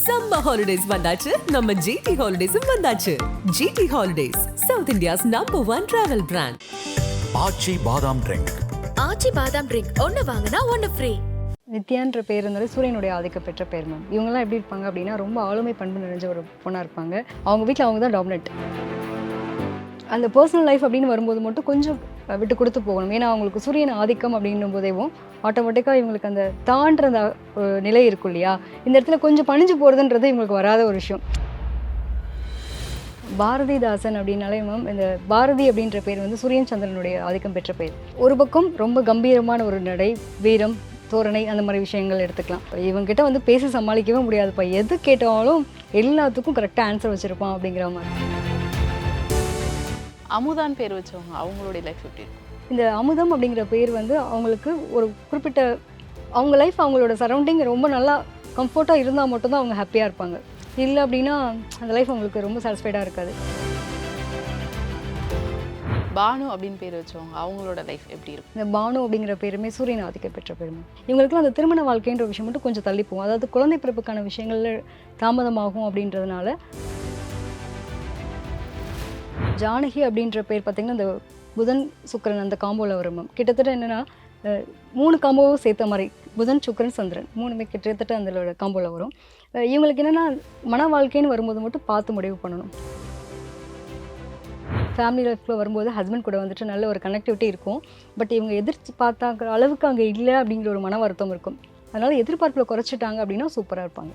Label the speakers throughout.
Speaker 1: Summer holidays வந்தாச்சு, நம்ம GT ஹாலிடேஸும் வந்தாச்சு. GT holidays, south India's number 1 travel brand.
Speaker 2: Aachi badam drink.
Speaker 3: ஆச்சி பாதாம் ட்ரிங்க் ஒன்னு வாங்கினா ஒன்னு ஃப்ரீ.
Speaker 4: நித்யான்ற பேர் இருந்தாலும் சூரியனுடைய ஆதிக்க பெற்ற பேர் மேம். இவங்கெல்லாம் எப்படி இருப்பாங்க அப்படின்னா ரொம்ப ஆளுமை பண்பு நிறைஞ்ச ஒரு பொண்ணாக இருப்பாங்க. அவங்க வீட்டில் அவங்க தான் டாமினட். அந்த பர்சனல் லைஃப் அப்படின்னு வரும்போது மட்டும் கொஞ்சம் விட்டு கொடுத்து போகணும். ஏன்னா அவங்களுக்கு சூரியன் ஆதிக்கம் அப்படின்னும் போதேவும் ஆட்டோமேட்டிக்காக இவங்களுக்கு அந்த தான்ற அந்த நிலை இருக்கும் இல்லையா, இந்த இடத்துல கொஞ்சம் பணிஞ்சு போகிறதுன்றது இவங்களுக்கு வராத ஒரு விஷயம். பாரதிதாசன் அப்படின்னாலே மேம், இந்த பாரதி அப்படின்ற பேர் வந்து சூரியன் சந்திரனுடைய ஆதிக்கம் பெற்ற பேர். ஒரு பக்கம் ரொம்ப கம்பீரமான ஒரு நடை, வீரம், தோரணை, அந்த மாதிரி விஷயங்கள் எடுத்துக்கலாம். இவங்ககிட்ட வந்து பேசி சமாளிக்கவே முடியாதுப்பா, எது கேட்டாலும் எல்லாத்துக்கும் கரெக்டாக ஆன்சர் வச்சுருப்பான் அப்படிங்கிற மாதிரி.
Speaker 5: அமுதான் பேர் வச்சவங்க அவங்களுடைய லைஃப் எப்படி இருக்கும்?
Speaker 4: இந்த அமுதம் அப்படிங்கிற பேர் வந்து அவங்களுக்கு ஒரு குறிப்பிட்ட அவங்க லைஃப், அவங்களோட சரௌண்டிங் ரொம்ப நல்லா கம்ஃபர்ட்டாக இருந்தால் மட்டும்தான் அவங்க ஹாப்பியாக இருப்பாங்க. இல்லை அப்படின்னா அந்த லைஃப் அவங்களுக்கு ரொம்ப சாட்டிஸ்ஃபைடாக இருக்காது.
Speaker 5: பானு அப்படின்னு பேர் வச்சவங்க அவங்களோட லைஃப் எப்படி இருக்கும்?
Speaker 4: இந்த பானு அப்படிங்கிற பேருமே சூரியன் ஆதிக்க பெற்ற பேருமே. இவங்களுக்குலாம் அந்த திருமண வாழ்க்கைன்ற விஷயம் மட்டும் கொஞ்சம் தள்ளி போகும். அதாவது குழந்தை பிறப்புக்கான விஷயங்கள்ல தாமதமாகும் அப்படின்றதுனால. ஜானகி அப்படின்ற பேர் பார்த்திங்கன்னா இந்த புதன் சுக்கிரன் அந்த காம்போவில் வரும் மேம். கிட்டத்தட்ட என்னென்னா 3 காம்போவும் சேர்த்த மாதிரி புதன் சுக்கிரன் சந்திரன் 3மே கிட்டத்தட்ட அந்த காம்போவில் வரும். இவங்களுக்கு என்னென்னா மன வாழ்க்கைன்னு வரும்போது மட்டும் பார்த்து முடிவு பண்ணணும். ஃபேமிலி லைஃப்பில் வரும்போது ஹஸ்பண்ட் கூட வந்துட்டு நல்ல ஒரு கனெக்டிவிட்டி இருக்கும். பட் இவங்க எதிர்த்து பார்த்தாங்கிற அளவுக்கு அங்கே இல்லை அப்படிங்கிற ஒரு மன வருத்தம் இருக்கும். அதனால் எதிர்பார்ப்பில் குறைச்சிட்டாங்க அப்படின்னா சூப்பராக இருப்பாங்க.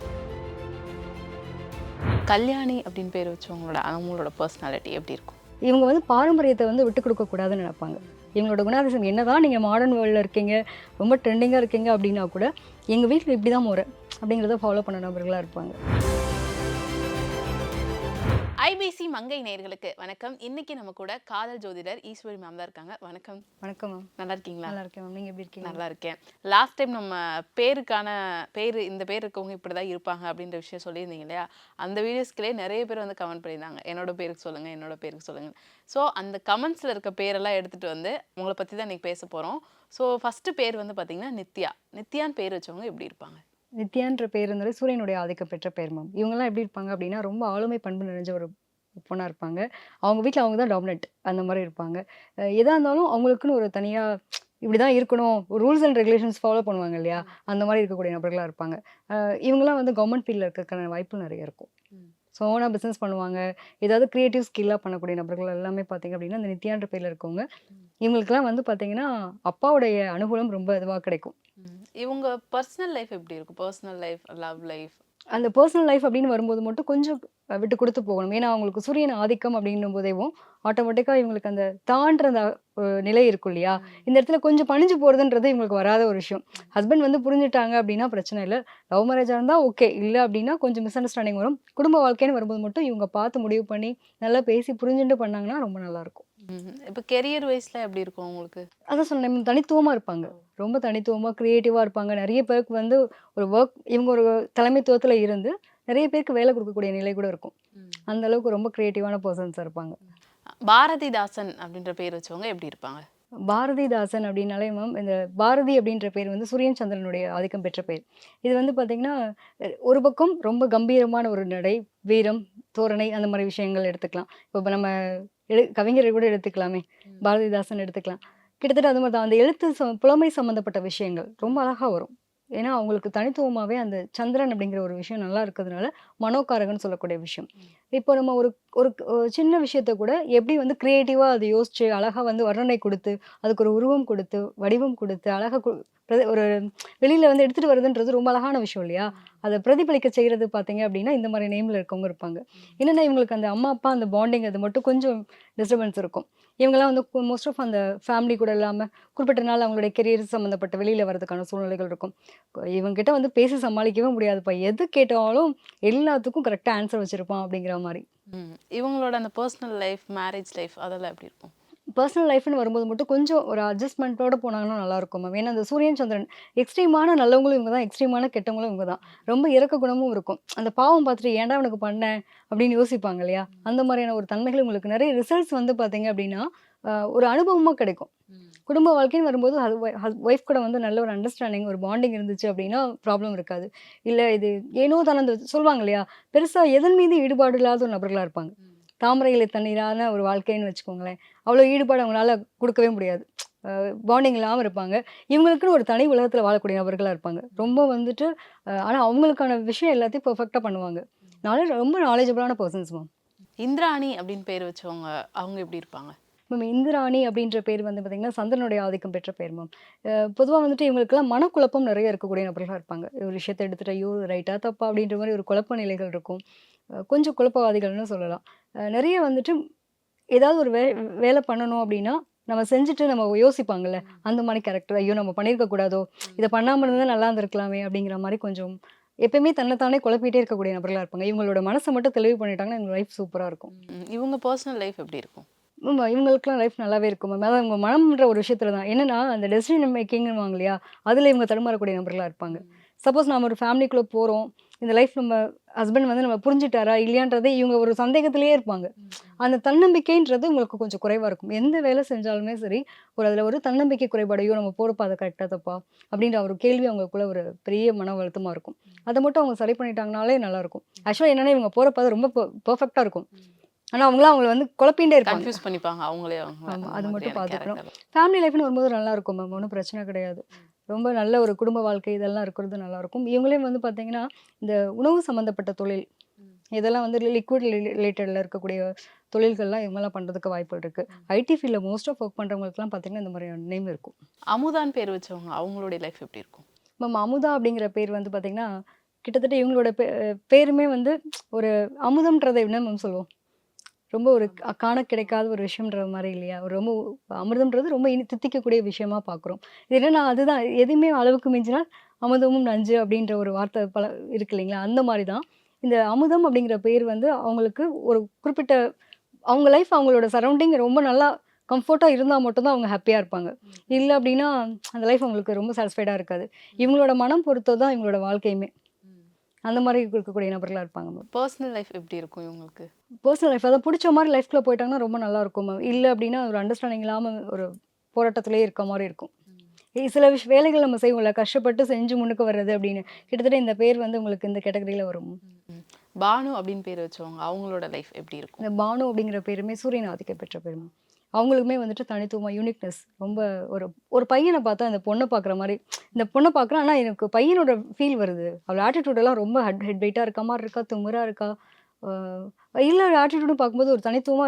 Speaker 5: கல்யாணி அப்படின்னு பேர் வச்சவங்களோட அவங்களோட பர்சனாலிட்டி எப்படி இருக்கும்?
Speaker 4: இவங்க வந்து பாரம்பரியத்தை வந்து விட்டு கொடுக்கக்கூடாதுன்னு நினைப்பாங்க. இவங்களோட குணாதிசயம் என்னதான் நீங்கள் மாடர்ன் வேர்ல்டில் இருக்கீங்க, ரொம்ப ட்ரெண்டிங்காக இருக்கீங்க அப்படின்னா கூட எங்கள் வீட்டில் இப்படி தான் முறை அப்படிங்கிறத ஃபாலோ பண்ண நபர்களாக இருப்பாங்க.
Speaker 5: ஐபிசி மங்கை நேயர்களுக்கு வணக்கம். இன்னைக்கு நம்ம கூட காதல் ஜோதிடர் ஈஸ்வரி மேம் தான் இருக்காங்க. வணக்கம்.
Speaker 4: வணக்கம் மேம்.
Speaker 5: நல்லா இருக்கீங்களா?
Speaker 4: நல்லா இருக்கேன் மேம். நீங்கள் எப்படி இருக்கீங்க?
Speaker 5: நல்லா இருக்கேன். லாஸ்ட் டைம் நம்ம பேருக்கான பேர், இந்த பேர் இருக்கவங்க இப்படி தான் இருப்பாங்க அப்படின்ற விஷயம் சொல்லியிருந்தீங்க இல்லையா? அந்த வீடியோஸ்களே நிறைய பேர் வந்து கமெண்ட் பண்ணியிருந்தாங்க, என்னோட பேருக்கு சொல்லுங்கள், என்னோட பேருக்கு சொல்லுங்கள். ஸோ அந்த கமெண்ட்ஸில் இருக்க பேரெல்லாம் எடுத்துகிட்டு வந்து உங்களை பற்றி தான் இன்றைக்கி பேச போகிறோம். ஸோ ஃபஸ்ட்டு பேர் வந்து பார்த்திங்கன்னா நித்யா. நித்யான்னு பேர் வச்சவங்க எப்படி இருப்பாங்க?
Speaker 4: நித்யான்ற பேர் இருந்தாலும் சூரியனுடைய ஆதிக்க பெற்ற பேர் மேம். இவங்கெல்லாம் எப்படி இருப்பாங்க அப்படின்னா ரொம்ப ஆளுமை பண்பு நிறைஞ்ச ஒரு பொண்ணாக இருப்பாங்க. அவங்க வீட்டில் அவங்க தான் டாமினட் அந்த மாதிரி இருப்பாங்க. எதாக இருந்தாலும் அவங்களுக்குன்னு ஒரு தனியாக இப்படி தான் இருக்கணும், ரூல்ஸ் அண்ட் ரெகுலேஷன்ஸ் ஃபாலோ பண்ணுவாங்க இல்லையா, அந்த மாதிரி இருக்கக்கூடிய நபர்களாக இருப்பாங்க. இவங்கெல்லாம் வந்து கவர்மெண்ட் ஃபீல்டில் இருக்கிறதுக்கான வாய்ப்பு நிறைய இருக்கும். ஸோ ஓனாக பிஸ்னஸ் பண்ணுவாங்க. ஏதாவது க்ரியேட்டிவ் ஸ்கில்லாக பண்ணக்கூடிய நபர்கள் எல்லாமே பார்த்திங்க அப்படின்னா அந்த நித்யான்ற பேரில் இருக்கவங்க. இவங்களுக்குலாம் வந்து பார்த்திங்கன்னா அப்பாவுடைய அனுகூலம் ரொம்ப இதுவாக கிடைக்கும்.
Speaker 5: இவங்க பர்சனல் லைஃப் எப்படி இருக்கும்? பர்சனல் லைஃப், லவ் லைஃப்,
Speaker 4: அந்த பர்சனல் லைஃப் அப்படின்னு வரும்போது மட்டும் கொஞ்சம் விட்டு கொடுத்து போகணும். ஏன்னா அவங்களுக்கு சூரியன் ஆதிக்கம் அப்படின்னும் போதேவும் ஆட்டோமேட்டிக்காக இவங்களுக்கு அந்த தான்ற அந்த நிலை இருக்கும் இல்லையா, இந்த இடத்துல கொஞ்சம் பணிஞ்சு போகிறதுன்றது இவங்களுக்கு வராத ஒரு விஷயம். ஹஸ்பண்ட் வந்து புரிஞ்சுட்டாங்க அப்படின்னா பிரச்சனை இல்லை. லவ் மேரேஜாக இருந்தால் ஓகே, இல்லை அப்படின்னா கொஞ்சம் மிஸ் அண்டர்ஸ்டாண்டிங் வரும். குடும்ப வாழ்க்கைன்னு வரும்போது மட்டும் இவங்க பார்த்து முடிவு பண்ணி நல்லா பேசி புரிஞ்சுட்டு பண்ணாங்கன்னா ரொம்ப நல்லாயிருக்கும்.
Speaker 5: இப்போ கெரியர் வைஸில் எப்படி இருக்கும் உங்களுக்கு?
Speaker 4: அதான் சொன்னேன், தனித்துவமாக இருப்பாங்க. ரொம்ப தனித்துவமாக க்ரியேட்டிவாக இருப்பாங்க. நிறைய பேருக்கு வந்து ஒரு ஒர்க், இவங்க ஒரு தலைமைத்துவத்தில் இருந்து நிறைய பேருக்கு வேலை கொடுக்கக்கூடிய நிலை கூட இருக்கும். அந்த அளவுக்கு ரொம்ப க்ரியேட்டிவான பர்சன்ஸாக இருப்பாங்க.
Speaker 5: பாரதிதாசன் அப்படின்ற பேர் வச்சவங்க எப்படி இருப்பாங்க?
Speaker 4: பாரதிதாசன் அப்படின்னாலே மேம், இந்த பாரதி அப்படின்ற பேர் வந்து சூரியன் சந்திரனுடைய ஆதிக்கம் பெற்ற பேர். இது வந்து பார்த்திங்கன்னா ஒரு பக்கம் ரொம்ப கம்பீரமான ஒரு நடை, வீரம், தோரணை, அந்த மாதிரி விஷயங்கள் எடுத்துக்கலாம். இப்போ நம்ம கவிஞரை கூட எடுத்துக்கலாமே, பாரதிதாசன் எடுத்துக்கலாம். கிட்டத்தட்ட அது மாதிரி தான் அந்த எழுத்து புலமை சம்மந்தப்பட்ட விஷயங்கள் ரொம்ப அழகாக வரும். ஏன்னா அவங்களுக்கு தனித்துவமாகவே அந்த சந்திரன் அப்படிங்கிற ஒரு விஷயம் நல்லா இருக்கிறதுனால மனோகாரகன்னு சொல்லக்கூடிய விஷயம். இப்போ நம்ம ஒரு ஒரு சின்ன விஷயத்த கூட எப்படி வந்து க்ரியேட்டிவாக அதை யோசிச்சு அழகாக வந்து வர்ணனை கொடுத்து அதுக்கு ஒரு உருவம் கொடுத்து வடிவம் கொடுத்து அழகாக ஒரு வெளியில் வந்து எடுத்துகிட்டு வருதுன்றது ரொம்ப அழகான விஷயம் இல்லையா. அதை பிரதிபலிக்க செய்கிறது பார்த்தீங்க அப்படின்னா இந்த மாதிரி நேமில் இருக்கவங்க இருப்பாங்க. என்னென்னா இவங்களுக்கு அந்த அம்மா அப்பா அந்த பாண்டிங் அது மட்டும் கொஞ்சம் டிஸ்டர்பன்ஸ் இருக்கும். இவங்கெல்லாம் வந்து மோஸ்ட் ஆஃப் அந்த ஃபேமிலி கூட இல்லாமல் குறிப்பிட்ட நாள் அவங்களுடைய கெரியர் சம்மந்தப்பட்ட வெளியில் வரதுக்கான சூழ்நிலைகள் இருக்கும். இவங்ககிட்ட வந்து பேசி சமாளிக்கவே முடியாதுப்பா, எது கேட்டாலும் எல்லாத்துக்கும் கரெக்டாக ஆன்சர் வச்சுருப்பான் அப்படிங்கிற மாதிரி.
Speaker 5: இவங்களோட அந்த பர்சனல் லைஃப், மேரேஜ் லைஃப் அதெல்லாம் எப்படி இருக்கும்?
Speaker 4: பர்சனல் லைஃப்னு வரும்போது மட்டும் கொஞ்சம் ஒரு அட்ஜஸ்ட்மெண்ட்டோட போனாங்கன்னா நல்லாயிருக்கும் மேம். ஏன்னா, அந்த சூரியன், சந்திரன் எக்ஸ்ட்ரீமான நல்லவங்களும் இவங்க தான், எக்ஸ்ட்ரீமான கெட்டவங்களும் இவங்க தான். ரொம்ப இரக்க குணமும் இருக்கும். அந்த பாவம் பார்த்துட்டு ஏன்டா இவனுக்கு பண்ணேன் அப்படின்னு யோசிப்பாங்க இல்லையா? அந்த மாதிரியான ஒரு தன்மைகள் உங்களுக்கு நிறைய ரிசல்ட்ஸ் வந்து பார்த்தீங்க அப்படின்னா, ஒரு அனுபவமா கிடைக்கும். குடும்ப வாழ்க்கைன்னு வரும்போது அது ஒய்ஃப் கூட வந்து நல்ல ஒரு அண்டர்ஸ்டாண்டிங், ஒரு பாண்டிங் இருந்துச்சு அப்படின்னா ப்ராப்ளம் இருக்காது. இல்ல இது ஏனோ தானோ அந்த சொல்லுவாங்க இல்லையா? பெருசா எதன் மீது ஈடுபாடு இல்லாத ஒரு நபர்களா இருப்பாங்க. தாமரை இலை தண்ணீரான ஒரு வாழ்க்கைன்னு வச்சுக்கோங்களேன். அவ்வளோ ஈடுபாடு அவங்களால குடுக்கவே முடியாது. பாண்டிங் இல்லாம இருப்பாங்க. இவங்களுக்குன்னு ஒரு தனி உலகத்துல வாழக்கூடிய நபர்களா இருப்பாங்க. ரொம்ப வந்துட்டு ஆனா அவங்களுக்கான விஷயம் எல்லாத்தையும் பெர்ஃபெக்ட்டா பண்ணுவாங்க. ரொம்ப நாலேட்ஜபிளான பெர்சன்ஸ் மேம்.
Speaker 5: இந்திராணி அப்படின்னு பேர் வச்சவங்க அவங்க எப்படி இருப்பாங்க?
Speaker 4: மேம் இந்திராணி அப்படின்ற பேர் வந்து பார்த்தீங்கன்னா, சந்திரனுடைய ஆதிக்கம் பெற்ற பேர் மேம். பொதுவா வந்துட்டு இவங்களுக்கெல்லாம் மனக்குழப்பம் நெறைய இருக்கக்கூடிய நபர்களா இருப்பாங்க. ஒரு விஷயத்த எடுத்துட்டு, ஐயோ! ரைட்டா? தப்பா? அப்படின்ற மாரி ஒரு குழப்ப நிலைகள் இருக்கும். கொஞ்சம் குழப்பவாதிகள்னு சொல்லலாம். நெறைய வந்துட்டு ஏதாவது ஒரு வேலை பண்ணணும் அப்படின்னா, நம்ம செஞ்சுட்டு நம்ம யோசிப்பாங்கல்ல, அந்த மாரி கேரக்டர். ஐயோ! நம்ம பண்ணியிருக்க கூடாதோ! இத பண்ணாம இருந்தா நல்லா இருந்திருக்கலாமே! அப்படிங்கிற மாரி கொஞ்சம் எப்பயுமே தன்ன தானே குழப்பிட்டே இருக்கக்கூடிய நபர்களா இருப்பாங்க. இவங்களோட மனச மட்டும் தெளிவு பண்ணிட்டாங்கன்னா, இவங்க லைஃப் சூப்பரா இருக்கும்.
Speaker 5: இவங்க பர்சனல் லைஃப் எப்படி இருக்கும்?
Speaker 4: ஆமா. இவங்களுக்கெல்லாம் லைஃப் நல்லாவே இருக்கும் மேம். அதாவது உங்க மனம்ன்ற ஒரு விஷயத்துல தான். என்னன்னா, அந்த டெசிஷன் மேக்கிங்ன்னுவாங்க இல்லையா? அதுல இவங்க தடுமாறக்கூடிய நபர்களா இருப்பாங்க. சப்போஸ் நாம ஒரு ஃபேமிலிக்குள்ள போறோம். இந்த லைஃப் நம்ம ஹஸ்பண்ட் வந்து நம்ம புரிஞ்சுட்டாரா? இல்லையான்றதே இவங்க ஒரு சந்தேகத்திலேயே இருப்பாங்க. அந்த தன்னம்பிக்கைன்றது உங்களுக்கு கொஞ்சம் குறைவா இருக்கும். எந்த வேலை செஞ்சாலுமே சரி, அதுல ஒரு தன்னம்பிக்கை குறைபாடு. ஐயோ! நம்ம போற பாதை கரெக்ட்டா தப்பா? அப்படின்ற ஒரு கேள்வி அவங்களுக்குள்ள ஒரு பெரிய மன அழுத்தமா இருக்கும். அத மட்டும் அவங்க சரி பண்ணிட்டாங்கனாலே நல்லாயிருக்கும். ஆக்சுவலா என்னன்னா, இவங்க போற பாதை ரொம்ப பெர்ஃபெக்ட்டா இருக்கும். ஆனா, அவங்கள வந்து குழப்பிண்டே இருப்பாங்க.
Speaker 5: கன்ஃப்யூஸ் பண்ணிப்பாங்க அவங்களே அவங்கள.
Speaker 4: ஆமா.
Speaker 5: அந்த
Speaker 4: அது மட்டும்
Speaker 5: மாதிரியான
Speaker 4: பார்த்துக்கணும்.
Speaker 5: கேரக்டர்.
Speaker 4: ஃபேமிலி லைஃப்ன்னு வரும்போது நல்லாருக்கும் மேம். ஒண்ணும் பிரச்சனை கிடையாது. ரொம்ப நல்ல ஒரு குடும்ப வாழ்க்கை இதெல்லாம் இருக்கிறது நல்லாருக்கும். இவங்களே வந்து பார்த்தீங்கன்னா, இந்த உணவு சம்மந்தப்பட்ட தொழில், இதெல்லாம் வந்து லிக்விட் ரிலேட்டட்ல இருக்கக்கூடிய தொழில்கள்லாம் இவங்கலாம் பண்றதுக்கு வாய்ப்புகள் இருக்கு. ஐடி ஃபீல்ட்ல மோஸ்ட் ஆஃப் ஒர்க் பண்றவங்களுக்குலாம் பார்த்தீங்கன்னா, இந்த மாதிரியான நேம் இருக்கும்.
Speaker 5: அமுதான் பேர் வச்சவங்க அவங்களுடைய லைஃப் எப்படி இருக்கும்?
Speaker 4: மேம் அமுதா அப்படிங்கிற பேர் வந்து பார்த்தீங்கன்னா, கிட்டத்தட்ட இவங்களோட பேருமே வந்து ஒரு அமுதம்ன்றத என்ன மேம் சொல்லுவோம்? ரொம்ப ஒரு காண கிடைக்காத ஒரு விஷயம்ன்ற மாரி இல்லையா? ஒரு ரொம்ப அமிர்தம்ன்றது ரொம்ப தித்திக்கக்கூடிய விஷயமா பார்க்குறோம். இது என்னன்னா அதுதான் எதுவுமே அளவுக்கு மிஞ்சினால் அமுதமும் நஞ்சு அப்படின்ற ஒரு வார்த்தை இருக்கு இல்லைங்களா? அந்த மாரி தான். இந்த அமுதம் அப்படிங்கிற பேர் வந்து அவங்களுக்கு ஒரு குறிப்பிட்ட அவங்க லைஃப் அவங்களோட சரவுண்டிங் ரொம்ப நல்லா கம்ஃபோர்ட்டா இருந்தா மட்டும் தான் அவங்க ஹேப்பியா இருப்பாங்க. இல்ல அப்படின்னா அந்த லைஃப் அவங்களுக்கு ரொம்ப சாட்டிஸ்ஃபைடா இருக்காது. இவங்களோட மனம் பொறுத்தது தான் இவங்களோட வாழ்க்கையுமே. அந்த மாரி இருக்கக்கூடிய நபர்களா இருப்பாங்க.
Speaker 5: பர்சனல் லைஃப் எப்படி இருக்கும் இவங்களுக்கு?
Speaker 4: பர்சனல் லைஃப் அதான் புடிச்ச மாரி லைஃப்குள்ள போயிட்டாங்கன்னா ரொம்ப நல்லா இருக்கும் மேம். இல்ல அப்டின்னா ஒரு அண்டர்ஸ்டாண்டிங் இல்லாம ஒரு போராட்டத்திலேயே இருக்க மாரி இருக்கும். சில வேலைகள் நம்ம செய்வோம்ல, கஷ்டப்பட்டு செஞ்சு முன்னுக்கு வர்றது அப்படின்னு. கிட்டத்தட்ட இந்த பேர் வந்து உங்களுக்கு இந்த கேட்டகரியில வரும்.
Speaker 5: ம். பானு அப்படின்னு பேர் வச்சவங்க அவங்களோட லைஃப் எப்படி இருக்கும்?
Speaker 4: இந்த பானு அப்படிங்கிற பேருமே சூரியன் ஆதிக்கம் பெற்ற பேர் மேம். அவங்களுக்குமே வந்துட்டு தனித்துவமா யூனிக்னஸ் ரொம்ப ஒரு ஒரு பையன பார்த்தா இந்த பொண்ண பார்க்குற மாரி, இந்த பொண்ண பார்க்குறேன் ஆனா எனக்கு பையனோட ஃபீல் வருது. அவள் ஆட்டிட்யூட் எல்லாம் ரொம்ப ஹெட் வெயிட்டா இருக்க மாரி இருக்கா, திமிரா இருக்கா. இல்ல ஆட்டிட்யூடும் பார்க்கும்போது ஒரு தனித்துவமா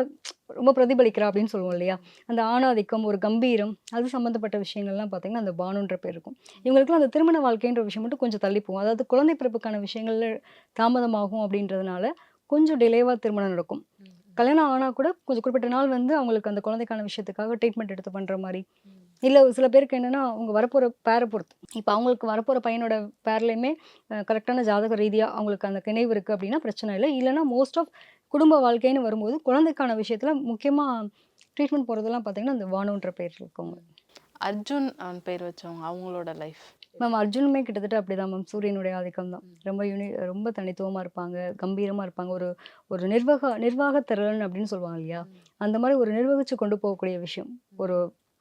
Speaker 4: ரொம்ப பிரதிபலிக்கிறா அப்படின்னு சொல்லுவோம் இல்லையா? அந்த ஆணாதிக்கம், ஒரு கம்பீரம், அது சம்மந்தப்பட்ட விஷயங்கள்லாம் பார்த்தீங்கன்னா, அந்த பானுன்ற பேர் இருக்கும். இவங்களுக்குலாம் அந்த திருமண வாழ்க்கைன்ற விஷயம் மட்டும் கொஞ்சம் தள்ளி போகும். அதாவது குழந்தை பிறப்புக்கான விஷயங்கள்ல தாமதமாகும் அப்படின்றதுனால, கொஞ்சம் டிலேவா திருமணம் நடக்கும். கல்யாணம் ஆனா கூட கொஞ்சம் குறிப்பிட்ட நாள் வந்து அவங்களுக்கு அந்த குழந்தைக்கான விஷயத்துக்காக ட்ரீட்மெண்ட் எடுத்து பண்ற மாரி. இல்ல சில பேருக்கு என்னன்னா, அவங்க வரப்போற பேர பொறுத்து. இப்ப அவங்களுக்கு வரப்போற பையனோட பேர்லயுமே கரெக்ட்டான ஜாதக ரீதியா அவங்களுக்கு அந்த இணைவு இருக்கு அப்படின்னா பிரச்சனை இல்ல. இல்லன்னா மோஸ்ட் ஆஃப் குடும்ப வாழ்க்கைன்னு வரும்போது, குழந்தைக்கான விஷயத்துல முக்கியமா ட்ரீட்மெண்ட் போறதெல்லாம் பார்த்தீங்கன்னா, அந்த பானுன்ற பேர் இருக்கவங்க.
Speaker 5: அர்ஜுன் பேர் வச்சவங்க அவங்களோட லைஃப்.
Speaker 4: மேம் அர்ஜுனுமே கிட்டத்தட்ட அப்படிதான் மேம். சூரியனுடைய ஆதிக்கம் தான். ரொம்ப ரொம்ப தனித்துவமா இருப்பாங்க. கம்பீரமா இருப்பாங்க. ஒரு ஒரு நிர்வாக திறன் அப்படின்னு சொல்லுவாங்க இல்லையா? அந்த மாரி ஒரு நிர்வகிச்சு கொண்டு போகக்கூடிய விஷயம். ஒரு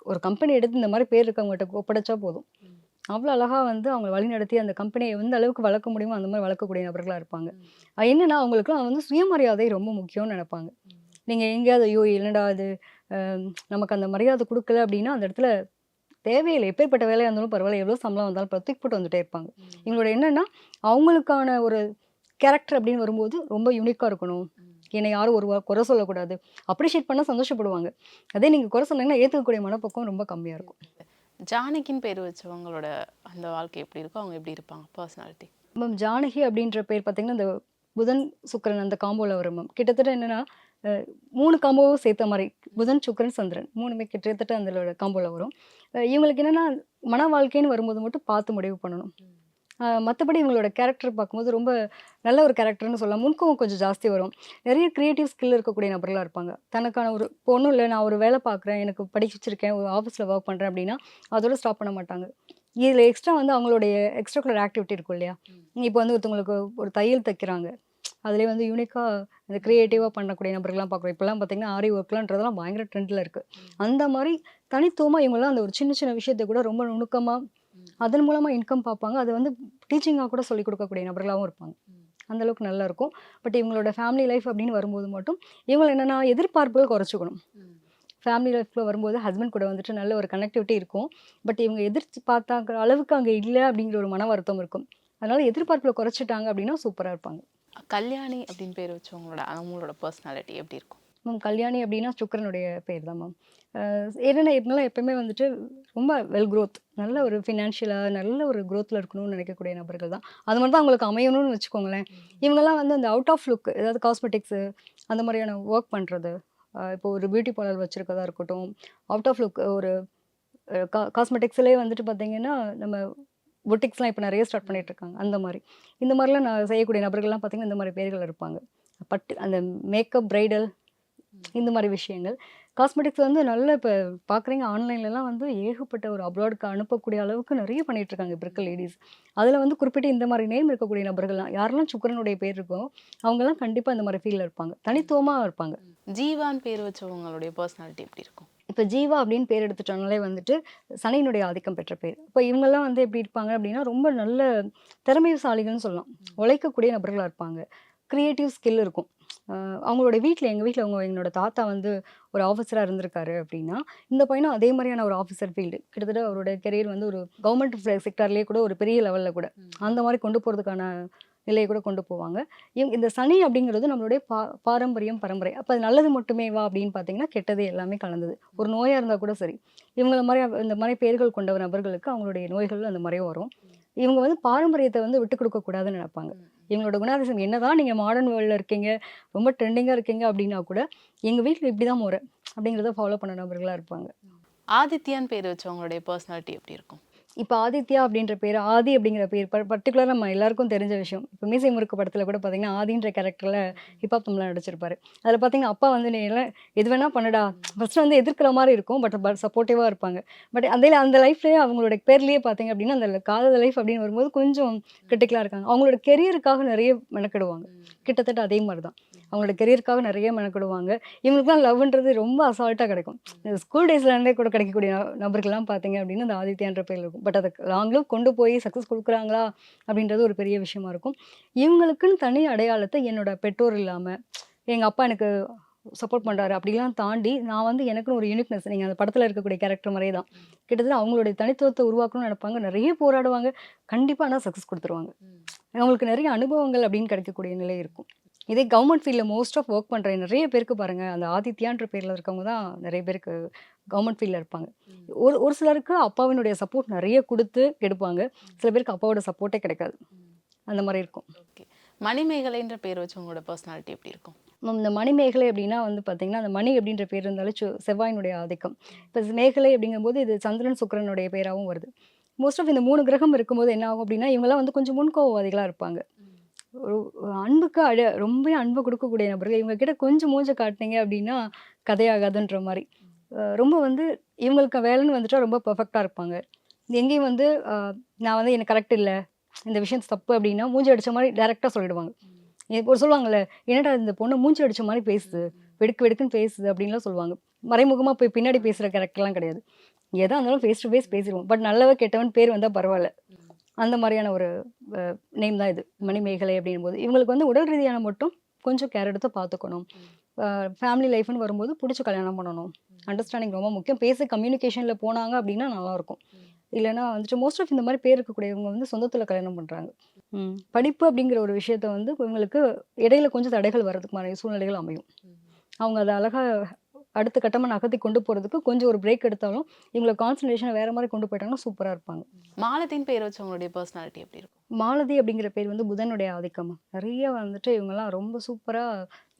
Speaker 4: ஒரு கம்பெனி எடுத்து இந்த மாரி பேர் இருக்கவங்ககிட்ட ஒப்படைச்சா போதும். அவ்வளோ அழகா வந்து அவங்க வழிநடத்தி அந்த கம்பெனிய எந்த அளவுக்கு வளர்க்க முடியுமோ, அந்த மாரி வளர்க்கக்கூடிய நபர்களா இருப்பாங்க. என்னன்னா அவங்களுக்குலாம் வந்து சுயமரியாதை ரொம்ப முக்கியம்னு நெனைப்பாங்க. நீங்க எங்கேயாவது ஐயோ! என்னடா இது அ நமக்கு அந்த மரியாதை குடுக்கல அப்படின்னா, அந்த இடத்துல தேவையில்ல. எப்பேர்ப்பட்ட வேலையா இருந்தாலும் பரவாயில்ல. எவ்வளோ சம்பளம் வந்தாலும் தூக்கி போட்டு வந்துட்டே இருப்பாங்க. இவங்களோட என்னன்னா, அவங்களுக்கான ஒரு கேரக்டர் அப்படின்னு வரும்போது ரொம்ப யூனிக்கா இருக்கணும். என்னை யாரும் ஒரு குறை சொல்லக்கூடாது. அப்ரிஷியேட் பண்ணா சந்தோஷப்படுவாங்க. அதே நீங்க குறை சொன்னீங்கன்னா, ஏத்துக்கக்கூடிய மனப்பக்குவம் ரொம்ப கம்மியா இருக்கும்.
Speaker 5: ஜானகின்னு பேர் வச்சவங்களோட அந்த வாழ்க்கை எப்படி இருக்கும்? அவங்க எப்படி இருப்பாங்க? பர்சனாலிட்டி.
Speaker 4: மேம் ஜானகி அப்படின்ற பேர் பார்த்தீங்கன்னா, இந்த புதன், சுக்கிரன் அந்த காம்போல வரும் மேம். கிட்டத்தட்ட என்னன்னா, அ 3 காம்போவும் சேர்த்த மாரி. புதன், சுக்கிரன், சந்திரன் 3மே கிட்டத்தட்ட அந்த காம்போல வரும். இவங்களுக்கு என்னன்னா, மன வாழ்க்கைன்னு வரும்போது மட்டும் பார்த்து முடிவு பண்ணணும். மற்றபடி இவங்களோட கேரக்டர் பார்க்கும்போது ரொம்ப நல்ல ஒரு கேரக்டர்னு சொல்லலாம். முன்கோவம் கொஞ்சம் ஜாஸ்தி வரும். நிறைய கிரியேட்டிவ் ஸ்கில் இருக்கக்கூடிய நபர்களாக இருப்பாங்க. தனக்கான ஒரு இப்போ ஒன்றும் இல்லை, நான் ஒரு வேலை பார்க்குறேன், எனக்கு படிச்சிருக்கேன், ஒரு ஆஃபீஸில் ஒர்க் பண்ணுறேன் அப்படின்னா அதோட ஸ்டாப் பண்ண மாட்டாங்க. இதில் எக்ஸ்ட்ரா வந்து அவங்களுடைய எக்ஸ்ட்ரா கலர் ஆக்டிவிட்டி இருக்கும் இல்லையா? இப்போ வந்து ஒருத்தவங்களுக்கு ஒரு தையல் தைக்கிறாங்க, அதுலேயே வந்து யூனிக்காக இந்த க்ரியேட்டிவாக பண்ணக்கூடிய நபர்கள்லாம் பார்க்குறோம். இப்போலாம் பார்த்தீங்கன்னா ஆரி ஒர்க்லான்றதெல்லாம் பயங்கர ட்ரெண்டில் இருக்குது. அந்த மாதிரி தனித்துவமாக இவங்கெல்லாம் அந்த ஒரு சின்ன சின்ன விஷயத்தை கூட ரொம்ப நுணுக்கமாக அதன் மூலமாக இன்கம் பார்ப்பாங்க. அது வந்து டீச்சிங்காக கூட சொல்லிக் கொடுக்கக்கூடிய நபர்களாகவும் இருப்பாங்க. அந்த அளவுக்கு நல்லா இருக்கும். பட் இவங்களோட ஃபேமிலி லைஃப் அப்படின்னு வரும்போது மட்டும் இவங்க என்னென்னா எதிர்பார்ப்புகள் குறைச்சிக்கணும். ஃபேமிலி லைஃப்பில் வரும்போது ஹஸ்பண்ட் கூட வந்துட்டு நல்ல ஒரு கனெக்டிவிட்டி இருக்கும். பட் இவங்க எதிர்த்து பார்த்தாங்கிற அளவுக்கு அங்கே இல்லை அப்படிங்கிற ஒரு மன வருத்தம் இருக்கும். அதனால எதிர்பார்ப்பில் குறைச்சிட்டாங்க அப்படின்னா சூப்பராக இருப்பாங்க.
Speaker 5: கல்யாணி அப்படின்னு பேர் வச்சவங்களோட அவங்களோட பர்சனாலிட்டி எப்படி இருக்கும்?
Speaker 4: மேம் கல்யாணி அப்படின்னா சுக்கரனுடைய பேர் தான் மேம். என்னென்ன இவங்கெல்லாம் எப்பயுமே வந்துட்டு ரொம்ப வெல் க்ரோத், நல்ல ஒரு ஃபினான்ஷியலாக நல்ல ஒரு க்ரோத்தில் இருக்கணும்னு நினைக்கக்கூடிய நபர்கள் தான். அது மாதிரி தான் அவங்களுக்கு அமையணும்னு வச்சுக்கோங்களேன். இவங்கெல்லாம் வந்து அந்த அவுட் ஆஃப் லுக், ஏதாவது காஸ்மெட்டிக்ஸு அந்த மாதிரியான ஒர்க் பண்ணுறது, இப்போ ஒரு பியூட்டி பார்லர் வச்சுருக்கதா இருக்கட்டும், அவுட் ஆஃப் லுக் ஒரு காஸ்மெட்டிக்ஸ்லேயே வந்துட்டு பார்த்தீங்கன்னா நம்ம பொட்டிக்ஸ்லாம் இப்போ நிறைய ஸ்டார்ட் பண்ணிட்டு இருக்காங்க. அந்த மாதிரி இந்த மாதிரிலாம் நான் செய்யக்கூடிய நபர்கள்லாம் பார்த்தீங்கன்னா இந்த மாதிரி பேர்கள் இருப்பாங்க. பட்டு அந்த மேக்கப், பிரைடல் இந்த மாதிரி விஷயங்கள். காஸ்மெட்டிக்ஸ் வந்து நல்ல இப்போ பார்க்குறீங்க ஆன்லைன்லலாம் வந்து ஏகப்பட்ட ஒரு அப்ராடுக்கு அனுப்பக்கூடிய அளவுக்கு நிறைய பண்ணிட்டு இருக்காங்க இப்போ இருக்க லேடிஸ். அதில் வந்து குறிப்பிட்டு இந்த மாதிரி நேம் இருக்கக்கூடிய நபர்கள்லாம் யாரெல்லாம் சுக்கரனுடைய பேர் இருக்கோ அவங்கெல்லாம் கண்டிப்பாக இந்த மாதிரி ஃபீல்டில் இருப்பாங்க, தனித்துவமாக இருப்பாங்க.
Speaker 5: ஜீவான் பேர் வச்சவங்களுடைய பர்சனாலிட்டி எப்படி இருக்கும்?
Speaker 4: இப்போ ஜீவா அப்படின்னு பேர் எடுத்துட்டாங்களே வந்துட்டு சனியினுடைய ஆதிக்கம் பெற்ற பேர். இப்போ இவங்கெல்லாம் வந்து எப்படி இருப்பாங்க அப்படின்னா ரொம்ப நல்ல திறமைசாலிகள்னு சொல்லலாம். உழைக்கக்கூடிய நபர்களாக இருப்பாங்க. கிரியேட்டிவ் ஸ்கில் இருக்கும். அவங்களோட வீட்டில் எங்கள் வீட்டில் எங்களோட தாத்தா வந்து ஒரு ஆஃபீஸராக இருந்திருக்காரு அப்படின்னா இந்த பையனும் அதே மாதிரியான ஒரு ஆஃபீஸர் ஃபீல்டு, கிட்டத்தட்ட அவரோட கெரியர் வந்து ஒரு கவர்மெண்ட் செக்டர்லேயே கூட ஒரு பெரிய லெவலில் கூட அந்த மாதிரி கொண்டு போகிறதுக்கான நிலையை கூட கொண்டு போவாங்க. இந்த சனி அப்படிங்கிறது நம்மளுடைய பாரம்பரியம், பரம்பரை. அப்போ அது நல்லது மட்டுமே வா அப்படின்னு பார்த்தீங்கன்னா கெட்டது எல்லாமே கலந்தது. ஒரு நோயாக இருந்தால் கூட சரி, இவங்கள மாதிரி இந்த மாதிரி பேர்கள் கொண்ட நபர்களுக்கு அவங்களுடைய நோய்கள் அந்த மாதிரியும் வரும். இவங்க வந்து பாரம்பரியத்தை வந்து விட்டு கொடுக்கக்கூடாதுன்னு நினைப்பாங்க. இவங்களோட குணாதிசயம் என்னதான் நீங்கள் மாடர்ன் வேர்ல்டில் இருக்கீங்க, ரொம்ப ட்ரெண்டிங்காக இருக்கீங்க அப்படின்னா கூட எங்கள் வீட்டில் இப்படி தான் முறை அப்படிங்கிறத ஃபாலோ பண்ண நபர்களாக இருப்பாங்க.
Speaker 5: ஆதித்யான் பேர் வச்சவங்களுடைய பர்சனாலிட்டி எப்படி இருக்கும்?
Speaker 4: இப்போ ஆதித்யா அப்படின்ற பேர், ஆதி அப்படிங்கிற பேர் பர்டிகுலராக நம்ம எல்லாருக்கும் தெரிஞ்ச விஷயம். இப்போ மீசை முறுக்கு படத்தில் கூட பார்த்தீங்கன்னா ஆதின்ற கேரக்டரில் ஹிப்ஹாப் தமிழில் நடிச்சிருப்பாரு. அதில் பார்த்தீங்கன்னா அப்பா வந்து நீ எல்லாம் எது வேணா பண்ணுடா, ஃபஸ்ட்டு வந்து எதிர்க்கிற மாதிரி இருக்கும், பட் சப்போர்ட்டிவாக இருப்பாங்க. பட் அந்த லைஃப்லேயே அவங்களோட பேர்லேயே பார்த்தீங்க அப்படின்னா அந்த காதல் லைஃப் அப்படின்னு வரும்போது கொஞ்சம் கிரிட்டிக்கலாக இருக்காங்க. அவங்களோட கெரியருக்காக நிறைய மெனக்கிடுவாங்க. கிட்டத்தட்ட அதே மாதிரி தான் அவங்களோட கெரியருக்காக நிறைய மெனக்கிடுவாங்க. இவங்களுக்குலாம் லவ்ன்றது ரொம்ப அசால்ட்டாக கிடைக்கும். ஸ்கூல் டேஸ்லேருந்தே கூட கிடைக்கக்கூடிய நபர்கள்லாம் பார்த்தீங்க அப்படின்னா அந்த ஆதித்யான்ற பேர் இருக்கும். பட் அதை லாங்கில் கொண்டு போய் சக்ஸஸ் கொடுக்குறாங்களா அப்படின்றது ஒரு பெரிய விஷயமா இருக்கும். இவங்களுக்குன்னு தனி அடையாளத்தை என்னோட பெற்றோர் இல்லாமல் எங்கள் அப்பா எனக்கு சப்போர்ட் பண்ணுறாரு அப்படிலாம் தாண்டி நான் வந்து எனக்குன்னு ஒரு யூனிக்னஸ், நீங்கள் அந்த படத்தில் இருக்கக்கூடிய கேரக்டர் மாதிரியே தான் கிட்டத்தட்ட அவங்களுடைய தனித்துவத்தை உருவாக்கணும்னு நினைப்பாங்க. நிறைய போராடுவாங்க, கண்டிப்பாக ஆனால் சக்ஸஸ் கொடுத்துருவாங்க. அவங்களுக்கு நிறைய அனுபவங்கள் அப்படின்னு கிடைக்கக்கூடிய நிலை இருக்கும். இதே கவர்மெண்ட் ஃபீல்டில் மோஸ்ட் ஆஃப் ஒர்க் பண்ணுற நிறைய பேருக்கு பாருங்கள், அந்த ஆதித்யான்ற பேரில் இருக்கவங்க தான் நிறைய பேருக்கு கவர்மெண்ட் ஃபீல்டில் இருப்பாங்க. ஒரு சிலருக்கு அப்பாவினுடைய சப்போர்ட் நிறைய கொடுத்து எடுப்பாங்க, சில பேருக்கு அப்பாவோட சப்போர்ட்டே கிடைக்காது. அந்த மாதிரி இருக்கும்.
Speaker 5: ஓகே, மணிமேகலைன்ற பேர் வச்சவங்களோட பர்சனாலிட்டி எப்படி இருக்கும்?
Speaker 4: இந்த மணிமேகலை அப்படின்னா வந்து பார்த்தீங்கன்னா அந்த மணி அப்படின்ற பேர் இருந்தாலும் செவ்வாயினுடைய ஆதிக்கம். இப்போ மேகலை அப்படிங்கும்போது இது சந்திரன் சுக்கிரனுடைய பேராகவும் வருது. மோஸ்ட் ஆஃப் இந்த 3 கிரகம் இருக்கும்போது என்ன ஆகும் அப்படின்னா இவங்கெல்லாம் வந்து கொஞ்சம் முன்கோவவாதிகளாக இருப்பாங்க. ஒரு அன்புக்கு ரொம்ப அன்பு கொடுக்கக்கூடிய நபர்கள். இவங்க கிட்ட கொஞ்சம் மூஞ்ச காட்டினீங்க அப்படின்னா கதையாகாதுன்ற மாதிரி. ரொம்ப வந்து இவங்களுக்கு வேலைன்னு வந்துட்டா ரொம்ப பெர்ஃபெக்டாக இருப்பாங்க. எங்கேயும் வந்து நான் வந்து எனக்கு கரெக்ட் இல்லை, இந்த விஷயம் தப்பு அப்படின்னா மூஞ்சி அடித்த மாதிரி டேரெக்டாக சொல்லிடுவாங்க. ஒரு சொல்லுவாங்கள்ல, என்னடா இந்த பொண்ணு மூஞ்சி அடித்த மாதிரி பேசுது, வெடுக்கு வெடுக்குன்னு பேசுது அப்படின்லாம் சொல்லுவாங்க. மறைமுகமாக போய் பின்னாடி பேசுகிற கேரக்டர்லாம் கிடையாது. எதாக இருந்தாலும் ஃபேஸ் டு ஃபேஸ் பேசிடுவோம். பட் நல்லவ கெட்டவன் பேர் வந்தால் பரவாயில்ல, அந்த மாதிரியான ஒரு நேம் தான் இது மணிமேகலை அப்படிங்கும்போது. இவங்களுக்கு வந்து உடல் ரீதியான மட்டும் கொஞ்சம் கேர் எடுத்து பார்த்துக்கணும். ஃபேமிலி லைஃப்னு வரும்போது பிடிச்சி கல்யாணம் பண்ணணும். அண்டர்ஸ்டாண்டிங் ரொம்ப முக்கியம். பேசி கம்யூனிகேஷனில் போனாங்க அப்படின்னா நல்லாயிருக்கும். இல்லைனா வந்துட்டு மோஸ்ட் ஆஃப் இந்த மாதிரி பேர் இருக்கக்கூடியவங்க வந்து சொந்தத்தில் கல்யாணம் பண்ணுறாங்க. படிப்பு அப்படிங்கிற ஒரு விஷயத்த வந்து இவங்களுக்கு இடையில கொஞ்சம் தடைகள் வர்றதுக்கு மாதிரி சூழ்நிலைகள் அமையும். அவங்க அதை அழகாக அடுத்த கட்டமா நகர்த்தி கொண்டு போறதுக்கு கொஞ்சம் ஒரு பிரேக் எடுத்தாலும் இவங்கள கான்சன்ட்ரேஷனை வேற மாதிரி கொண்டு போயிட்டாங்கன்னா சூப்பரா இருப்பாங்க.
Speaker 5: மாலத்தின் பேர் வச்சவங்களுடைய பர்சனாலிட்டி எப்படி இருக்கும்?
Speaker 4: மாலதி அப்படிங்கிற பேர் வந்து புதனுடைய ஆதிக்கம். நிறைய வந்துட்டு இவங்கலாம் ரொம்ப சூப்பரா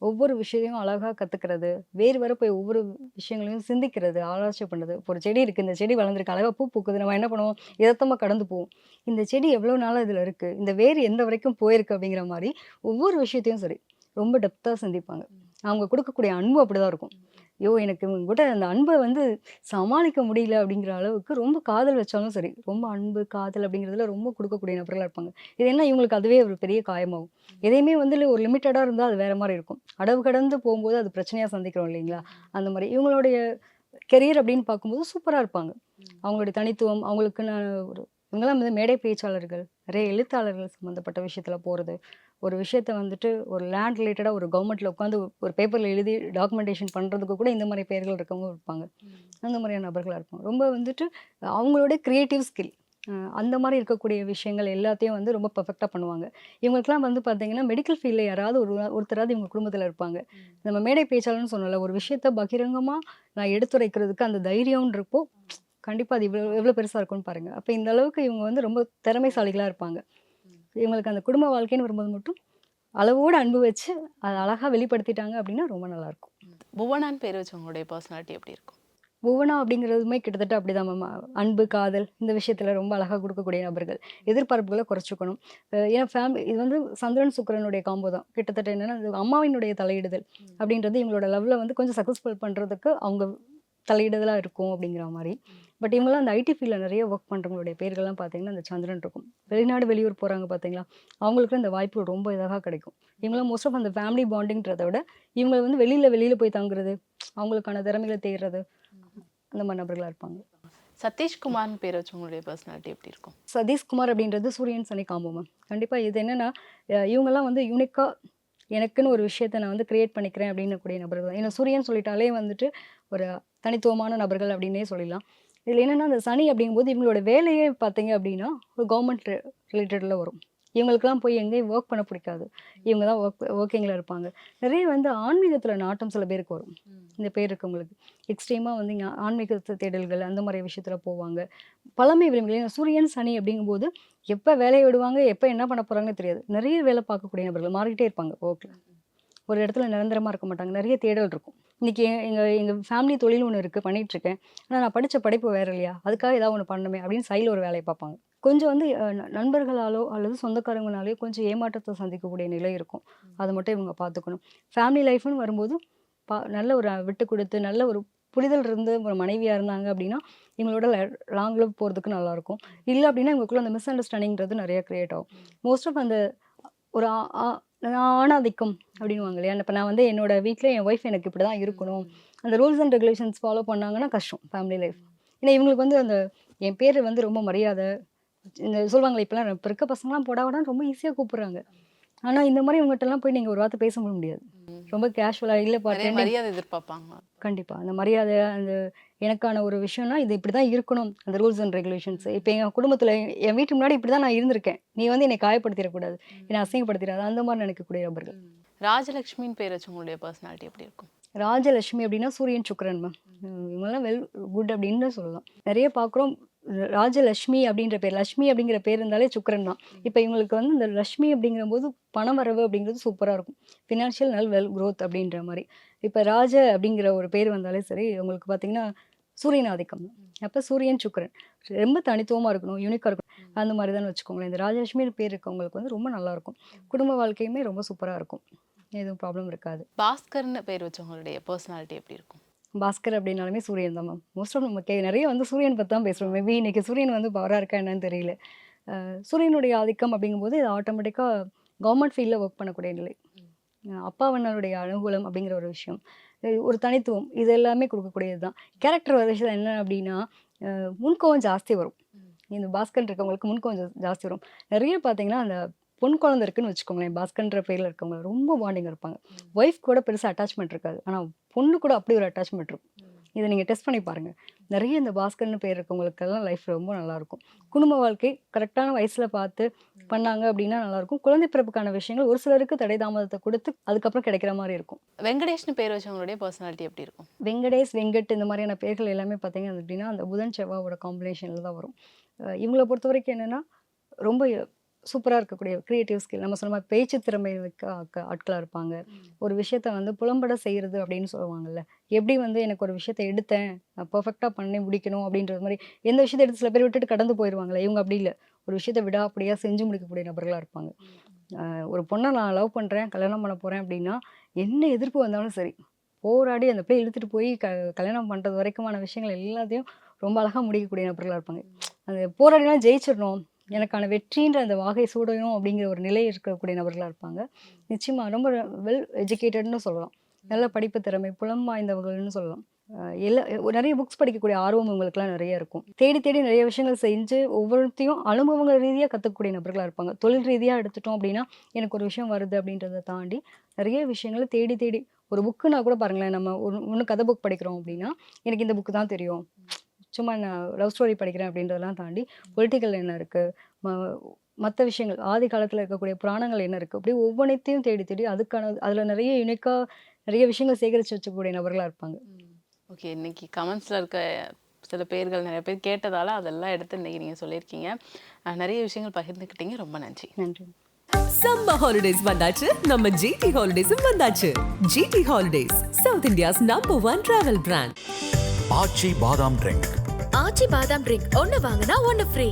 Speaker 4: ஒவ்வொரு விஷயத்தையும் அழகா கத்துக்கிறது, வேறு வேற போய் ஒவ்வொரு விஷயங்களையும் சிந்திக்கிறது, ஆராய்ச்சி பண்றது. இப்போ ஒரு செடி இருக்கு, இந்த செடி வளர்ந்துருக்கு, அழகா பூ பூக்குது. நம்ம என்ன பண்ணுவோம்? எதார்த்தமா கடந்து போவோம். இந்த செடி எவ்வளோ நாளா இதுல இருக்கு, இந்த வேர் எந்த வரைக்கும் போயிருக்கு அப்படிங்கிற மாதிரி ஒவ்வொரு விஷயத்தையும் சரி ரொம்ப டெப்த்தா சிந்திப்பாங்க. அவங்க கொடுக்கக்கூடிய அன்பு அப்படிதான் இருக்கும். ஐயோ! எனக்கு இவங்க கூட அந்த அன்பை வந்து சமாளிக்க முடியல அப்படிங்கிற அளவுக்கு ரொம்ப காதல் வச்சாலும் சரி, ரொம்ப அன்பு, காதல் அப்படிங்கிறதுல ரொம்ப கொடுக்கக்கூடிய நபர்களா இருப்பாங்க. இது என்ன இவங்களுக்கு அதுவே ஒரு பெரிய காயமாகும். எதையுமே வந்து ஒரு லிமிட்டடா இருந்தா அது வேற மாரி இருக்கும். அளவு கடந்து போகும்போது அது பிரச்சனையா சந்திக்கிறோம் இல்லைங்களா? அந்த மாரி இவங்களுடைய கெரியர் அப்படின்னு பார்க்கும்போது சூப்பரா இருப்பாங்க. அவங்களுடைய தனித்துவம், அவங்களுக்குன்னு ஒரு இவங்கலாம் வந்து மேடை பேச்சாளர்கள், நிறைய எழுத்தாளர்கள் சம்மந்தப்பட்ட விஷயத்துல போறது. ஒரு விஷயத்த வந்துட்டு ஒரு லேண்ட் ரிலேட்டடா ஒரு கவர்மெண்ட்ல உட்காந்து ஒரு பேப்பர்ல எழுதி டாக்குமெண்டேஷன் பண்றதுக்கு கூட இந்த மாரி பெயர்கள் இருக்கவங்க இருப்பாங்க. அந்த மாதிரியான நபர்களா இருப்பாங்க. ரொம்ப வந்துட்டு அவங்களோட கிரியேட்டிவ் ஸ்கில் அந்த மாரி இருக்கக்கூடிய விஷயங்கள் எல்லாத்தையும் வந்து ரொம்ப பெர்ஃபெக்ட்டா பண்ணுவாங்க. இவங்களுக்கெல்லாம் வந்து பார்த்தீங்கன்னா, மெடிக்கல் ஃபீல்ட்ல யாராவது ஒருத்தராவது இவங்க குடும்பத்தில இருப்பாங்க. நம்ம மேடை பேச்சாளர்ன்னு சொன்னோம்ல, ஒரு விஷயத்த பகிரங்கமா நான் எடுத்துரைக்கிறதுக்கு அந்த தைரியம்ன்றப்போ, கண்டிப்பா அது எவ்வளோ பெருசா இருக்கும்னு பாருங்க. அப்ப இந்த அளவுக்கு இவங்க வந்து ரொம்ப திறமைசாலிகளா இருப்பாங்க. இவங்களுக்கு அந்த குடும்ப வாழ்க்கைன்னு வரும்போது மட்டும் அளவோட அன்பு வச்சு, அத அழகா வெளிப்படுத்திட்டாங்க அப்படின்னா ரொம்ப நல்லாயிருக்கும்.
Speaker 5: புவனான்னு பேர் வச்சவங்களுடைய பர்சனாலிட்டி எப்படி இருக்கும்?
Speaker 4: புவனா அப்படிங்கிறதுமே கிட்டத்தட்ட அப்படிதான் மேம். அன்பு, காதல் இந்த விஷயத்துல ரொம்ப அழகா குடுக்கக்கூடிய நபர்கள். எதிர்பார்ப்புகள குறைச்சுக்கணும். ஏன்னா இது வந்து சந்திரன், சுக்கிரனுடைய காம்போ தான். கிட்டத்தட்ட என்னன்னா, அது அம்மாவினுடைய தலையிடுதல் அப்படின்றது இவங்களோட லவ்ல வந்து கொஞ்சம் சக்சஸ்ஃபுல் பண்றதுக்கு அவங்க தலையிடுதலா இருக்கும் அப்படிங்கிற மாரி. பட் இவங்கலாம் அந்த ஐடி ஃபீல்ட்ல நிறைய ஒர்க் பண்றவங்களுடைய பேர்கள்லாம் பார்த்தீங்கன்னா, அந்த சந்திரன் இருக்கும். வெளிநாடு, வெளியூர் போறாங்க பார்த்தீங்களா? அவங்களுக்குலாம் இந்த வாய்ப்பு ரொம்ப இதாக கிடைக்கும். இவங்கலாம் மோஸ்ட் ஆஃப் அந்த ஃபேமிலி பாண்டிங்ன்றத விட, இவங்க வந்து வெளியில போய் தங்குறது, அவங்களுக்கான திறமைகள தேடுறது, அந்த மாரி நபர்களா இருப்பாங்க.
Speaker 5: சதீஷ்குமார்னு பேர் வச்சவங்களுடைய பர்சனாலிட்டி எப்படி இருக்கும்?
Speaker 4: சதீஷ்குமார் அப்படின்றது சூரியன், சனி காம்போ மேம். கண்டிப்பா இது என்னன்னா, இவங்கலாம் வந்து யூனிக்கா எனக்குன்னு ஒரு விஷயத்த நான் வந்து கிரியேட் பண்ணிக்கிறேன் அப்படின்னக்கூடிய நபர்கள் தான். ஏன்னா சூரியன் சொல்லிட்டாலே வந்துட்டு ஒரு தனித்துவமான நபர்கள் அப்படின்னே சொல்லிடலாம். இதில என்னன்னா, அந்த சனி அப்படிங்கும்போது இவங்களோட வேலையே பார்த்தீங்க அப்படின்னா, ஒரு கவர்மெண்ட் ரிலேட்டட்ல வரும். இவங்களுக்கெல்லாம் போய் எங்கேயும் ஒர்க் பண்ண பிடிக்காது. இவங்க தான் ஒர்க்கிங்ல இருப்பாங்க. நிறைய வந்து ஆன்மீகத்தில நாட்டம் சில பேருக்கு வரும். இந்த பேர் இருக்கவங்களுக்கு. எக்ஸ்ட்ரீமா வந்து இங்க ஆன்மீக தேடல்கள் அந்த மாரி விஷயத்துல போவாங்க. பழமை விரும்பிகள் ஏன்னா சூரியன், சனி அப்படிங்கும்போது எப்ப வேலைய விடுவாங்க, எப்ப என்ன பண்ண போறாங்கன்னே தெரியாது. நிறைய வேலை பார்க்கக்கூடிய நபர்கள் மாறிக்கிட்டே இருப்பாங்க ஒர்க்ல. ஒரு இடத்துல நிரந்தரமா இருக்க மாட்டாங்க. நிறைய தேடல் இருக்கும். இன்னைக்கு எங்க எங்க ஃபேமிலி தொழில் ஒண்ணு இருக்கு, பண்ணிட்டுருக்கேன். ஆனா நான் படிச்ச படிப்பு வேற இல்லையா? அதுக்காக ஏதாவது ஒண்ணு பண்ணணுமே அப்படின்னு சைடுல ஒரு வேலைய பார்ப்பாங்க. கொஞ்சம் வந்து நண்பர்களாலோ அல்லது சொந்தக்காரங்கனாலயோ கொஞ்சம் ஏமாற்றத்த சந்திக்கக்கூடிய நிலை இருக்கும். அத மட்டும் இவங்க பார்த்துக்கணும். ஃபேமிலி லைஃப்ன்னு வரும்போது நல்ல ஒரு விட்டு குடுத்து, நல்ல ஒரு புரிதல் இருந்து ஒரு மனைவியா இருந்தாங்க அப்படின்னா, இவங்களோட லாங் லிவ் போறதுக்கு நல்லாயிருக்கும். இல்ல அப்படின்னா இவங்களுக்குள்ள அந்த மிஸ் அண்டர்ஸ்டாண்டிங்ன்றது நெறைய கிரியேட் ஆகும். மோஸ்ட் ஆஃப் அந்த ஒரு ஆ ஆ ஆணாதிக்கம் அப்படின்னுவாங்க இல்லையா? இப்ப நான் வந்து என்னோட வீட்ல என் ஒய்ஃப் எனக்கு இப்படிதான் இருக்கணும். அந்த ரூல்ஸ் அண்ட் ரெகுலேஷன்ஸ் ஃபாலோ பண்ணாங்கன்னா கஷ்டம் ஃபேமிலி லைஃப். ஏன்னா இவங்களுக்கு வந்து அந்த என் பேரு வந்து ரொம்ப மரியாதை. இந்த சொல்லுவாங்கல்ல இப்பலாம் இப்ப இருக்க பசங்கலாம் போடா போடான்னு ரொம்ப ஈஸியா கூப்பிடுறாங்க. ஆனா இந்த மாரி இவங்ககிட்டலாம் போய் நீங்க ஒரு வார்த்தை பேச முடியாது. ரொம்ப கேஷுவலா இல்லப்பா
Speaker 5: நிறைய மரியாதை எதிர்பார்ப்பாங்க.
Speaker 4: கண்டிப்பா. அந்த மரியாதை, அந்த எனக்கான ஒரு விஷயம்னா, இது இப்படிதான் இருக்கணும். அந்த ரூல்ஸ் அண்ட் ரெகுலேஷன்ஸ். இப்ப எங்க குடும்பத்துல என் வீட்டு முன்னாடி இப்படிதான் நான் இருந்திருக்கேன். நீ வந்து என்னை காயப்படுத்திறக்கூடாது. என்னை அசிங்கப்படுத்திறாத. அந்த மாரி நினைக்கக்கூடிய நபர்கள்.
Speaker 5: ராஜலட்சுமின்னு பேர் வச்சவங்களுடைய பர்சனாலிட்டி எப்படி இருக்கும்?
Speaker 4: ராஜலட்சுமி அப்படின்னா சூரியன், சுக்கிரன் மேம். இவங்கலாம் குட் அப்படின்னு தான் சொல்லலாம். நெறைய பார்க்குறோம். ராஜலட்சுமி அப்படின்ற பேர். லட்சுமி அப்படிங்கிற பேர் இருந்தாலே சுக்கிரன் தான். இப்ப இவங்களுக்கு வந்து இந்த லட்சுமி அப்படிங்கிறபோது பண வரவு அப்படிங்கிறது சூப்பரா இருக்கும். ஃபினான்ஷியல் வெல் குரோத் அப்படின்ற மாரி. இப்ப ராஜ அப்படிங்கிற ஒரு பேர் வந்தாலே சரி, உங்களுக்கு பார்த்தீங்கன்னா சூரியன் ஆதிக்கம் தான். அப்ப சூரியன், சுக்கிரன் ரொம்ப தனித்துவமா இருக்கணும், யூனிக்கா இருக்கணும். அந்த மாரி தான் வச்சுக்கோங்களேன். இந்த ராஜலட்சுமின்னு பேர் இருக்கவங்களுக்கு வந்து ரொம்ப நல்லாயிருக்கும். குடும்ப வாழ்க்கையுமே ரொம்ப சூப்பரா இருக்கும். எதுவும் ப்ராப்ளம் இருக்காது.
Speaker 5: பாஸ்கர்னு பேர் வச்சவங்களுடைய பர்சனாலிட்டி எப்படி இருக்கும்?
Speaker 4: பாஸ்கர் அப்படின்னாலுமே சூரியன் தான் மேம். மோஸ்ட் ஆஃப் நம்ம நிறைய வந்து சூரியன் பத்தி தான் பேசுறோம். மேபி இன்னைக்கு சூரியன் வந்து பவரா இருக்கா என்னன்னு தெரியல. சூரியனுடைய ஆதிக்கம் அப்படிங்கும்போது இது ஆட்டோமேட்டிக்கா கவர்மெண்ட் ஃபீல்ட்ல ஒர்க் பண்ணக்கூடிய நிலை. அப்பாவனுடைய அனுகூலம் அப்படிங்கிற ஒரு விஷயம். ஒரு தனித்துவம் இது எல்லாமே கொடுக்கக்கூடியது தான். கேரக்டர் விஷயம் என்ன அப்படின்னா, முன்கோவம் ஜாஸ்தி வரும். இந்த பாஸ்கர் இருக்கவங்களுக்கு முன்கோவம் ஜாஸ்தி வரும். நிறைய பார்த்தீங்கன்னா, அந்த பொன் குழந்தை இருக்குன்னு வச்சுக்கோங்களேன். பாஸ்கர்ன்ற பேர்ல இருக்கவங்க ரொம்ப பாண்டிங் இருப்பாங்க. ஒய்ஃப் கூட பெருசா அட்டாச்மெண்ட் இருக்காது. ஆனா பொண்ணு கூட அப்படி ஒரு அட்டாச்மெண்ட் இருக்கும். இதை நீங்கள் டெஸ்ட் பண்ணி பாருங்கள். நிறைய இந்த பாஸ்கர்னு பேர் இருக்கவங்களுக்கெல்லாம் லைஃப் ரொம்ப நல்லாயிருக்கும். குடும்ப வாழ்க்கை கரெக்டான வயசில் பார்த்து பண்ணாங்க அப்படின்னா நல்லாயிருக்கும். குழந்தை பிறப்புக்கான விஷயங்கள் ஒரு சிலருக்கு தடை தாமதத்தை கொடுத்து அதுக்கப்புறம் கிடைக்கிற மாதிரி இருக்கும்.
Speaker 5: வெங்கடேஷ்னு பேர் வச்சவங்களுடைய பர்சனாலிட்டி எப்படி இருக்கும்?
Speaker 4: வெங்கடேஷ், வெங்கட் இந்த மாதிரியான பேர்கள் எல்லாமே பார்த்தீங்க அப்படின்னா அந்த புதன் செவ்வாயோட காம்பினேஷனில் தான் வரும். இவங்களை பொறுத்த வரைக்கும் என்னென்னா ரொம்ப சூப்பராக இருக்கக்கூடிய க்ரியேட்டிவ் ஸ்கில், நம்ம சொன்ன மாதிரி பேச்சு திறமை ஆட்களாக இருப்பாங்க. ஒரு விஷயத்த வந்து புலம்பட செய்கிறது அப்படின்னு சொல்லுவாங்கல்ல, எப்படி வந்து எனக்கு ஒரு விஷயத்த எடுத்தேன் நான் பர்ஃபெக்டாக பண்ணி முடிக்கணும் அப்படின்றது மாதிரி எந்த விஷயத்தை எடுத்து சில பேர் விட்டுட்டு கடந்து போயிடுவாங்களே, இவங்க அப்படி இல்லை. ஒரு விஷயத்த விடாப்படியாக செஞ்சு முடிக்கக்கூடிய நபர்களாக இருப்பாங்க. ஒரு பொண்ணை நான் லவ் பண்ணுறேன், கல்யாணம் பண்ண போகிறேன் அப்படின்னா என்ன எதிர்ப்பு வந்தாலும் சரி போராடி அந்த பிள்ளை இழுத்துட்டு போய் கல்யாணம் பண்ணுறது வரைக்குமான விஷயங்கள் எல்லாத்தையும் ரொம்ப அழகாக முடிக்கக்கூடிய நபர்களாக இருப்பாங்க. அந்த போராடிலாம் ஜெயிச்சிடணும், எனக்கான வெற்றின்ற அந்த வாகை சூடணும் அப்படிங்கிற ஒரு நிலை இருக்கக்கூடிய நபர்களாக இருப்பாங்க. நிச்சயமாக ரொம்ப வெல் எஜுகேட்டட்னு சொல்லலாம். நல்ல படிப்பு திறமை, புலம் வாய்ந்தவர்கள்னு சொல்லலாம். நிறைய புக்ஸ் படிக்கக்கூடிய ஆர்வம் இவங்களுக்குலாம் நிறைய இருக்கும். தேடி தேடி நிறைய விஷயங்கள் செஞ்சு ஒவ்வொருத்தையும் அனுபவங்கள் ரீதியாக கற்றுக்கக்கூடிய நபர்களாக இருப்பாங்க. தொழில் ரீதியாக எடுத்துட்டோம் அப்படின்னா எனக்கு ஒரு விஷயம் வருது அப்படின்றத தாண்டி நிறைய விஷயங்களை தேடி தேடி ஒரு புக்குன்னா கூட பாருங்களேன், நம்ம ஒன்று கதை புக் படிக்கிறோம் அப்படின்னா எனக்கு இந்த புக்கு தான் தெரியும், சும்மா நான் லவ் ஸ்டோரி படிக்கிறேன் அப்படின்றதெல்லாம் தாண்டி பொலிட்டிக்கல் என்ன இருக்குது, மற்ற விஷயங்கள் ஆதி காலத்தில் இருக்கக்கூடிய புராணங்கள் என்ன இருக்குது, அப்படி ஒவ்வொன்றைத்தையும் தேடி தேடி அதுக்கான அதில் நிறைய யூனிக்காக நிறைய விஷயங்கள் சேகரித்து வச்சக்கூடிய நபர்களாக இருப்பாங்க.
Speaker 5: ஓகே, இன்னைக்கு கமெண்ட்ஸில் இருக்க சில பேர்கள் நிறைய பேர் கேட்டதால அதெல்லாம் எடுத்து இன்னைக்கு நீங்கள் சொல்லியிருக்கீங்க. நிறைய விஷயங்கள் பகிர்ந்துக்கிட்டீங்க. ரொம்ப நன்றி.
Speaker 4: நன்றி.
Speaker 1: சம்மர் ஹாலிடேஸ் வந்தாச்சு, நம்ம ஜிடி ஹாலிடேஸும் வந்தாச்சு. GT holidays, south India's number 1 travel brand.
Speaker 2: Aachi badam drink.
Speaker 3: ஆச்சி பாதாம் ட்ரிங்க் ஒன்னு வாங்கினா ஒன்னு ஃப்ரீ.